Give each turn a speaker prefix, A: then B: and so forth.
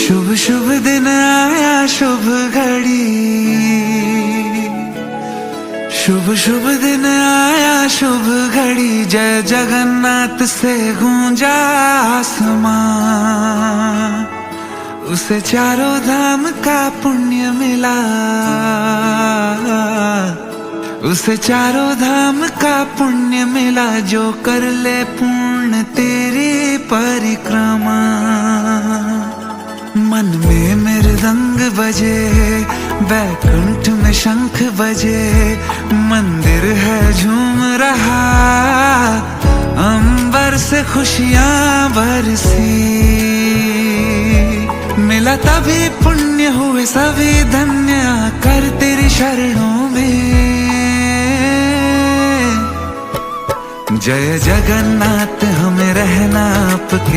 A: शुभ शुभ दिन आया शुभ घड़ी, शुभ शुभ दिन आया शुभ घड़ी। जय जगन्नाथ से गूंजा आसमां, उसे चारों धाम का पुण्य मिला, उसे चारों धाम का पुण्य मिला। जो कर ले पूर्ण तेरी परिक्रमा। मन में मृदंग बजे, बैकुंठ में शंख बजे, मंदिर है झूम रहा, अंबर से खुशियां बरसी। मिला तभी पुण्य हुए सभी धन्य, कर तेरी शरणों में। जय जगन्नाथ हमें रहना आपके